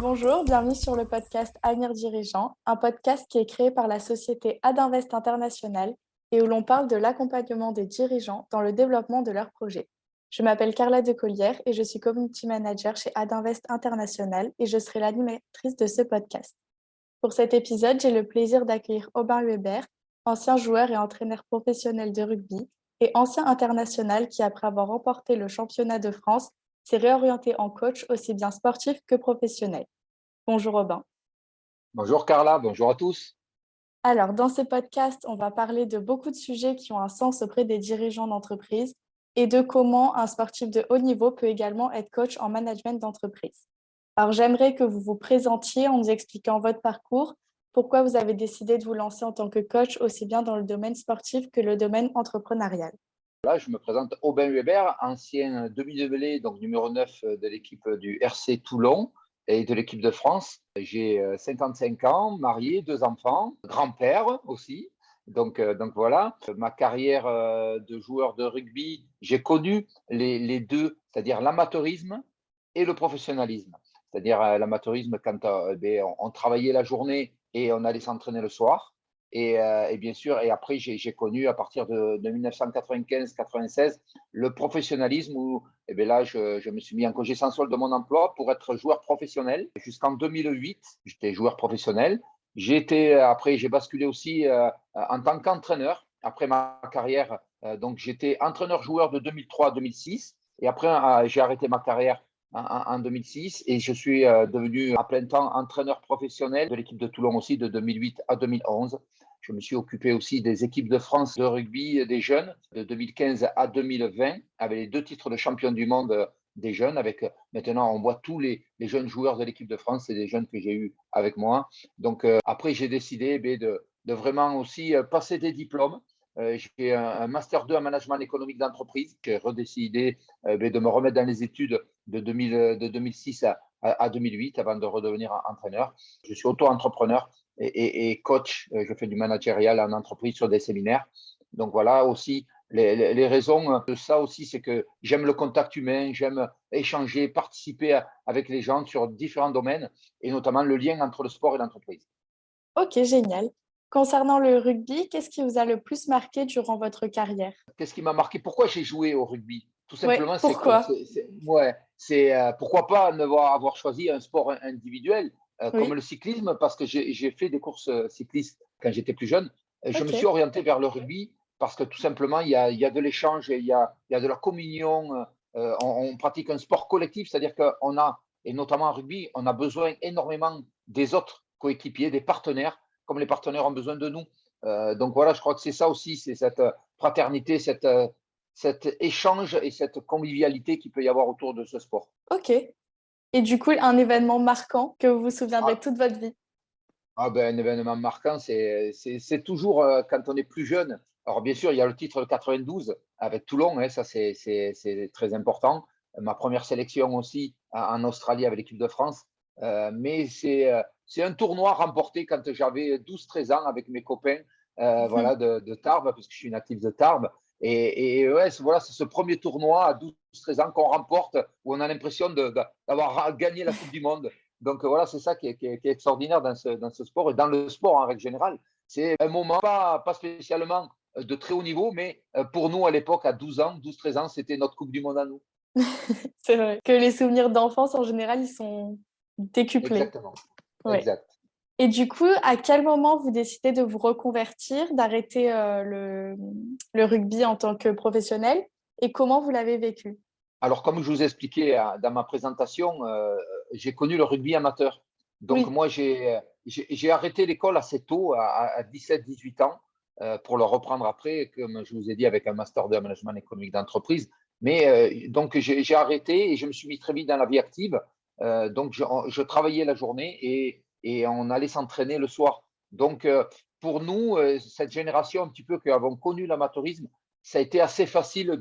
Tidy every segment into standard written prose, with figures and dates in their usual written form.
Bonjour, bienvenue sur le podcast Avenir Dirigeant, un podcast qui est créé par la société Adinvest International et où l'on parle de l'accompagnement des dirigeants dans le développement de leurs projets. Je m'appelle Carla Decollière et je suis Community Manager chez Adinvest International et je serai l'animatrice de ce podcast. Pour cet épisode, j'ai le plaisir d'accueillir Aubin Weber, ancien joueur et entraîneur professionnel de rugby et ancien international qui, après avoir remporté le championnat de France, s'est réorienté en coach aussi bien sportif que professionnel. Bonjour Aubin. Bonjour Carla, bonjour à tous. Alors, dans ce podcast, on va parler de beaucoup de sujets qui ont un sens auprès des dirigeants d'entreprise et de comment un sportif de haut niveau peut également être coach en management d'entreprise. Alors, j'aimerais que vous vous présentiez en nous expliquant votre parcours, pourquoi vous avez décidé de vous lancer en tant que coach aussi bien dans le domaine sportif que le domaine entrepreneurial. Là, je me présente Aubin Weber, ancien demi-de-mêlée, donc numéro 9 de l'équipe du RC Toulon et de l'équipe de France. J'ai 55 ans, marié, 2 enfants, grand-père aussi. Donc voilà, ma carrière de joueur de rugby, j'ai connu les deux, c'est-à-dire l'amateurisme et le professionnalisme. C'est-à-dire l'amateurisme quand on travaillait la journée et on allait s'entraîner le soir. Et bien sûr, et après, j'ai connu à partir de 1995-96 le professionnalisme où là, je me suis mis en congé sans solde de mon emploi pour être joueur professionnel. Jusqu'en 2008, j'étais joueur professionnel. Après, j'ai basculé aussi en tant qu'entraîneur après ma carrière. Donc, j'étais entraîneur-joueur de 2003 à 2006. Et après, j'ai arrêté ma carrière en 2006 et je suis devenu à plein temps entraîneur professionnel de l'équipe de Toulon aussi de 2008 à 2011. Je me suis occupé aussi des équipes de France de rugby des jeunes de 2015 à 2020 avec les 2 titres de champion du monde des jeunes. Maintenant, on voit tous les jeunes joueurs de l'équipe de France, c'est des jeunes que j'ai eus avec moi. Donc après, j'ai décidé de vraiment aussi passer des diplômes. J'ai un Master 2 en management économique d'entreprise. J'ai redécidé de me remettre dans les études de 2006 à 2008 avant de redevenir entraîneur. Je suis auto-entrepreneur et coach. Je fais du managérial en entreprise sur des séminaires. Donc voilà aussi les raisons de ça aussi, c'est que j'aime le contact humain, j'aime échanger, participer avec les gens sur différents domaines et notamment le lien entre le sport et l'entreprise. Ok, génial. Concernant le rugby, qu'est-ce qui vous a le plus marqué durant votre carrière? Qu'est-ce qui m'a marqué? Pourquoi j'ai joué au rugby? Tout Oui, simplement, c'est que pourquoi? pourquoi pas avoir choisi un sport individuel comme Oui, le cyclisme, parce que j'ai fait des courses cyclistes quand j'étais plus jeune. Je me suis ok. orienté vers le rugby parce que tout simplement, il y a de l'échange, il y a de la communion. On pratique un sport collectif, c'est-à-dire qu'on a, et notamment en rugby, on a besoin énormément des autres coéquipiers, des partenaires, comme les partenaires ont besoin de nous. Donc voilà, je crois que c'est ça aussi, c'est cette fraternité, cet échange et cette convivialité qu'il peut y avoir autour de ce sport. Ok. Et du coup, un événement marquant que vous vous souviendrez Ah, toute votre vie? un événement marquant, c'est toujours quand on est plus jeune. Alors bien sûr, il y a le titre 92 avec Toulon, hein, ça c'est très important. Ma première sélection aussi en Australie avec l'équipe de France. Mais c'est un tournoi remporté quand j'avais 12-13 ans avec mes copains voilà, de Tarbes, parce que je suis natif de Tarbes. Ouais, voilà, c'est ce premier tournoi à 12-13 ans qu'on remporte, où on a l'impression d'avoir gagné la Coupe du Monde. Donc voilà, c'est ça qui est extraordinaire dans ce sport et dans le sport en règle générale. C'est un moment pas spécialement de très haut niveau, mais pour nous à l'époque, à 12 ans, 12-13 ans, c'était notre Coupe du Monde à nous. C'est vrai que les souvenirs d'enfance, en général, ils sont décuplés. Exactement, Ouais. exact. Et du coup, à quel moment vous décidez de vous reconvertir, d'arrêter le rugby en tant que professionnel et comment vous l'avez vécu? Alors, comme je vous ai expliqué dans ma présentation, j'ai connu le rugby amateur. Donc, Oui, moi, j'ai arrêté l'école assez tôt, à 17-18 ans, pour le reprendre après, comme je vous ai dit, avec un master de management économique d'entreprise. Mais donc, j'ai arrêté et je me suis mis très vite dans la vie active. Donc, je travaillais la journée et on allait s'entraîner le soir. Donc, pour nous, cette génération un petit peu qui avons connu l'amateurisme, ça a été assez facile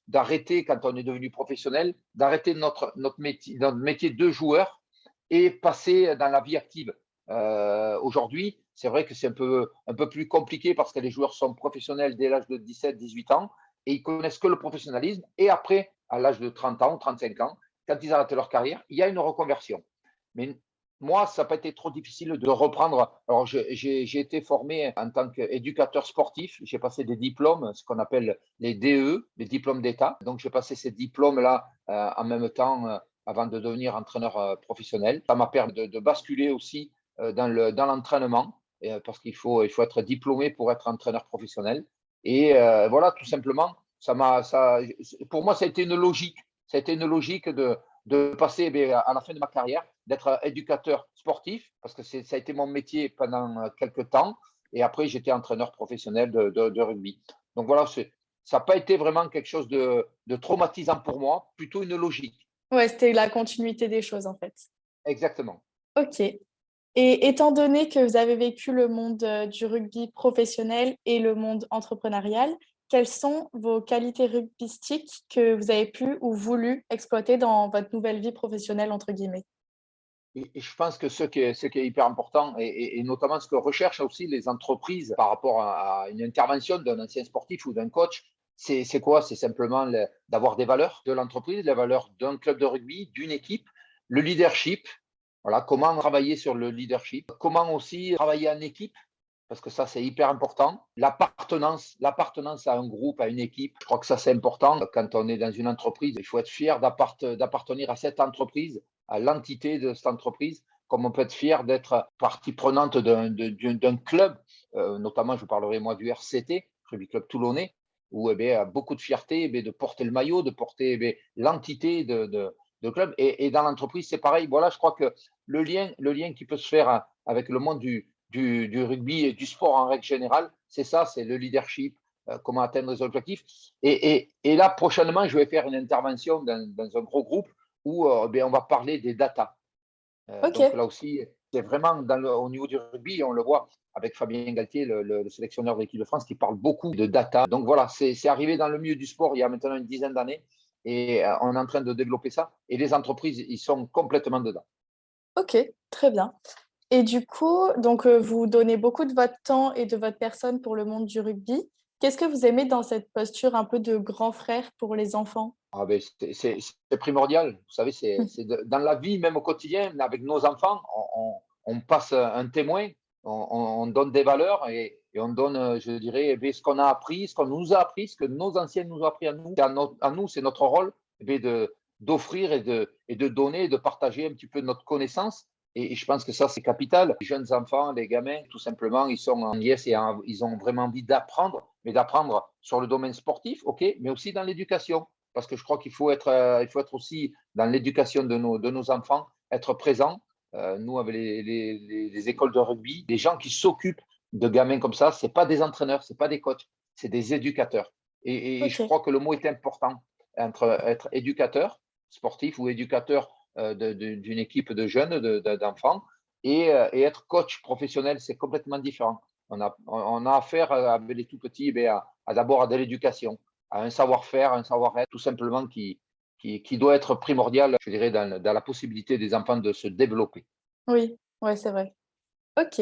d'arrêter quand on est devenu professionnel, d'arrêter notre métier de joueur et passer dans la vie active. Aujourd'hui, c'est vrai que c'est un peu plus compliqué parce que les joueurs sont professionnels dès l'âge de 17-18 ans et ils connaissent que le professionnalisme. Et après, à l'âge de 30 ans, 35 ans, quand ils arrêtent leur carrière, il y a une reconversion. Mais Moi, ça n'a pas été trop difficile de reprendre. Alors, j'ai été formé en tant qu'éducateur sportif. J'ai passé des diplômes, ce qu'on appelle les DE, les diplômes d'État. Donc, j'ai passé ces diplômes-là en même temps avant de devenir entraîneur professionnel. Ça m'a permis de basculer aussi dans l'entraînement parce il faut être diplômé pour être entraîneur professionnel. Et voilà, tout simplement, pour moi, ça a été une logique. Ça a été une logique de passer à la fin de ma carrière, d'être éducateur sportif, parce que ça a été mon métier pendant quelques temps. Et après, j'étais entraîneur professionnel de rugby. Donc voilà, ça n'a pas été vraiment quelque chose de traumatisant pour moi, plutôt une logique. Ouais, c'était la continuité des choses en fait. Exactement. Ok. Et étant donné que vous avez vécu le monde du rugby professionnel et le monde entrepreneurial, quelles sont vos qualités rugbystiques que vous avez pu ou voulu exploiter dans votre nouvelle vie professionnelle, entre guillemets? Et je pense que ce qui est hyper important, et notamment ce que recherchent aussi les entreprises par rapport à une intervention d'un ancien sportif ou d'un coach, c'est quoi? C'est simplement d'avoir des valeurs de l'entreprise, les valeurs d'un club de rugby, d'une équipe, le leadership. Voilà, comment travailler sur le leadership, comment aussi travailler en équipe, parce que ça, c'est hyper important. L'appartenance à un groupe, à une équipe, je crois que ça, c'est important. Quand on est dans une entreprise, il faut être fier d'appartenir à cette entreprise, à l'entité de cette entreprise, comme on peut être fier d'être partie prenante d'un club. Notamment, je parlerai moi du RCT, Rugby Club Toulonnais, où beaucoup de fierté de porter le maillot, de porter l'entité de club. Et dans l'entreprise, c'est pareil. Voilà, je crois que le lien qui peut se faire avec le monde du rugby et du sport en règle générale, c'est ça, c'est le leadership, comment atteindre les objectifs. Et là, prochainement, je vais faire une intervention dans un gros groupe où on va parler des data. Ok, Donc là aussi, c'est vraiment au niveau du rugby, on le voit avec Fabien Galtier, le sélectionneur de l'équipe de France, qui parle beaucoup de data. Donc voilà, c'est arrivé dans le milieu du sport il y a maintenant une dizaine d'années et on est en train de développer ça. Et les entreprises, ils sont complètement dedans. ok, très bien. Et du coup, donc, vous donnez beaucoup de votre temps et de votre personne pour le monde du rugby. Qu'est-ce que vous aimez dans cette posture un peu de grand frère pour les enfants? Ah ben, c'est primordial. Vous savez, dans la vie, même au quotidien, avec nos enfants, on passe un témoin, on donne des valeurs et on donne, je dirais, ce qu'on a appris, ce qu'on nous a appris, ce que nos anciens nous ont appris à nous. À nous, c'est notre rôle d'offrir et de donner, et de partager un petit peu notre connaissance. Et je pense que ça, c'est capital. Les jeunes enfants, les gamins, tout simplement, ils sont en liesse et ils ont vraiment envie d'apprendre, mais d'apprendre sur le domaine sportif, ok, mais aussi dans l'éducation parce que je crois qu'il faut être aussi dans l'éducation de nos enfants, être présent. Nous, avec les écoles de rugby, les gens qui s'occupent de gamins comme ça, ce n'est pas des entraîneurs, ce n'est pas des coachs, c'est des éducateurs. Et je Ok, crois que le mot est important entre être éducateur sportif ou éducateur d'une équipe de jeunes, d'enfants, et être coach professionnel, c'est complètement différent. On a affaire avec les tout petits d'abord à de l'éducation à un savoir-faire, un savoir-être, tout simplement qui doit être primordial, je dirais, dans la possibilité des enfants de se développer. oui, ouais, c'est vrai. Ok.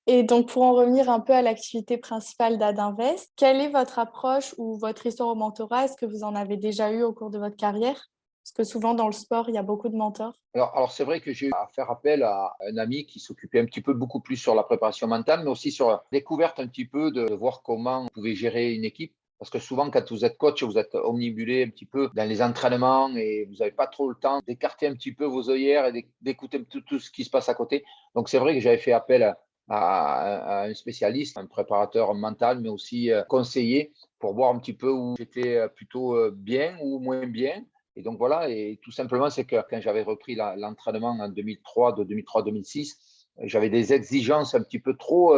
Et donc, pour en revenir un peu à l'activité principale d'Adinvest, quelle est votre approche ou votre histoire au mentorat? Est-ce que vous en avez déjà eu au cours de votre carrière? Parce que souvent, dans le sport, il y a beaucoup de mentors. Alors c'est vrai que j'ai eu à faire appel à un ami qui s'occupait un petit peu beaucoup plus sur la préparation mentale, mais aussi sur la découverte un petit peu de voir comment on pouvait gérer une équipe. Parce que souvent, quand vous êtes coach, vous êtes omnibulé un petit peu dans les entraînements et vous n'avez pas trop le temps d'écarter un petit peu vos œillères et d'écouter tout ce qui se passe à côté. Donc, c'est vrai que j'avais fait appel à un spécialiste, un préparateur mental, mais aussi conseiller pour voir un petit peu où j'étais plutôt bien ou moins bien et donc voilà, et tout simplement, c'est que quand j'avais repris l'entraînement en 2003, de 2003-2006, j'avais des exigences un petit peu trop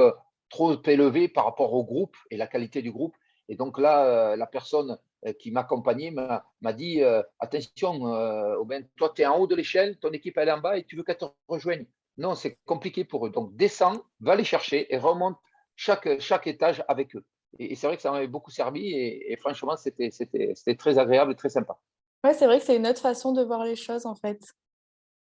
élevées par rapport au groupe et la qualité du groupe. Et donc là, la personne qui m'accompagnait m'a dit attention, Aubin, toi, tu es en haut de l'échelle, ton équipe elle est en bas et tu veux qu'elle te rejoigne. Non, c'est compliqué pour eux. Donc descends, va les chercher et remonte chaque étage avec eux. Et c'est vrai que ça m'avait beaucoup servi et franchement, c'était très agréable et très sympa. Ouais, c'est vrai que c'est une autre façon de voir les choses, en fait.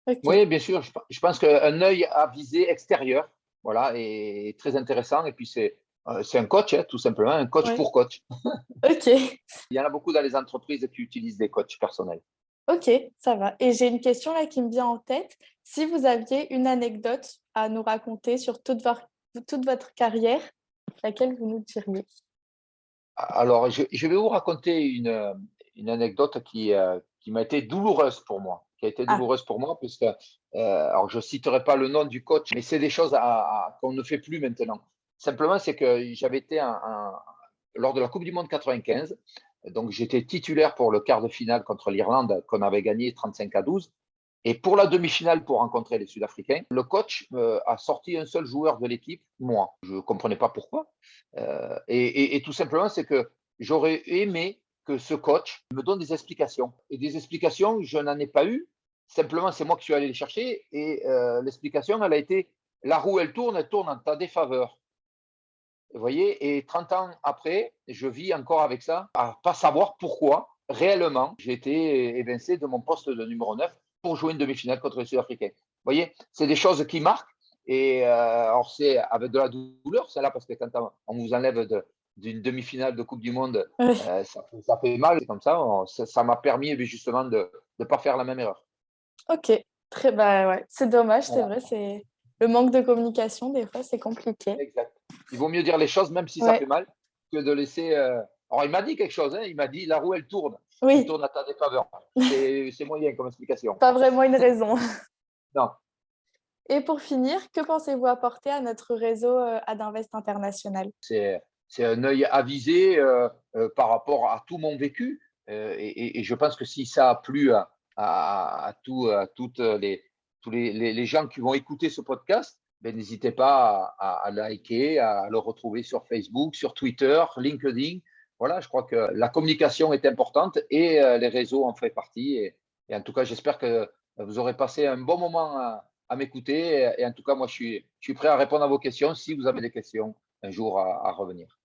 Ok. Oui, bien sûr. Je pense qu'un œil à visée extérieur, voilà, est très intéressant. Et puis, c'est un coach, hein, tout simplement, un coach Ouais. pour coach. Ok. Il y en a beaucoup dans les entreprises qui utilisent des coachs personnels. Ok, ça va. Et j'ai une question là qui me vient en tête. Si vous aviez une anecdote à nous raconter sur toute votre carrière, laquelle vous nous diriez? Alors, je vais vous raconter une anecdote qui m'a été douloureuse pour moi, qui a été Ah, douloureuse pour moi, puisque, alors je citerai pas le nom du coach, mais c'est des choses qu'on ne fait plus maintenant. Simplement, c'est que j'avais été lors de la Coupe du Monde 95, donc j'étais titulaire pour le quart de finale contre l'Irlande, qu'on avait gagné 35-12. Et pour la demi-finale, pour rencontrer les Sud-Africains, le coach a sorti un seul joueur de l'équipe, moi. Je ne comprenais pas pourquoi. Et tout simplement, c'est que j'aurais aimé que ce coach me donne des explications. Et des explications, je n'en ai pas eu. Simplement, c'est moi qui suis allé les chercher. Et l'explication, elle a été, la roue, elle tourne en ta défaveur. Vous voyez, et 30 ans après, je vis encore avec ça, à pas savoir pourquoi, réellement, j'ai été évincé de mon poste de numéro 9 pour jouer une demi-finale contre les Sud-Africains. Vous voyez, c'est des choses qui marquent. Et alors, c'est avec de la douleur, c'est là, parce que quand on vous enlève d'une demi-finale de Coupe du Monde, oui. ça fait mal. Comme ça m'a permis justement de ne pas faire la même erreur. Ok. Très, bah ouais. C'est dommage, c'est Voilà, vrai. C'est le manque de communication, des fois, c'est compliqué. exact. Il vaut mieux dire les choses, même si ça fait Ouais. mal, que de laisser. Alors, il m'a dit quelque chose, hein. Il m'a dit la roue, elle Oui, tourne à ta défaveur. C'est moyen comme explication. pas vraiment une raison. Non, Et pour finir, que pensez-vous apporter à notre réseau Adinvest International? c'est un œil avisé par rapport à tout mon vécu. Et je pense que si ça a plu à toutes les gens qui vont écouter ce podcast, ben, n'hésitez pas à liker, à le retrouver sur Facebook, sur Twitter, LinkedIn. Voilà, je crois que la communication est importante et les réseaux en font partie. Et en tout cas, j'espère que vous aurez passé un bon moment à m'écouter. Et en tout cas, moi, je suis prêt à répondre à vos questions si vous avez des questions un jour à revenir.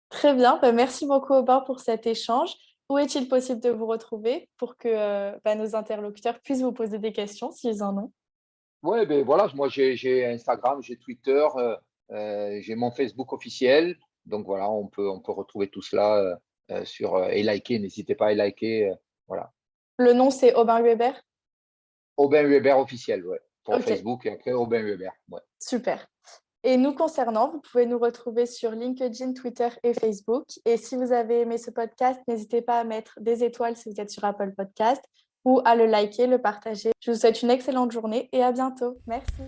Très bien, bah, merci beaucoup Aubin pour cet échange. Où est-il possible de vous retrouver pour que bah, nos interlocuteurs puissent vous poser des questions s'ils en ont? Ouais, ben voilà, moi j'ai Instagram, j'ai Twitter, j'ai mon Facebook officiel. Donc voilà, on peut retrouver tout cela et liker. N'hésitez pas à liker. Voilà. Le nom, c'est Aubin Weber? Aubin Weber officiel, ouais, pour Ok, Facebook et après Aubin Weber. Ouais. super. Et nous concernant, vous pouvez nous retrouver sur LinkedIn, Twitter et Facebook. Et si vous avez aimé ce podcast, n'hésitez pas à mettre des étoiles si vous êtes sur Apple Podcast ou à le liker, le partager. Je vous souhaite une excellente journée et à bientôt. Merci.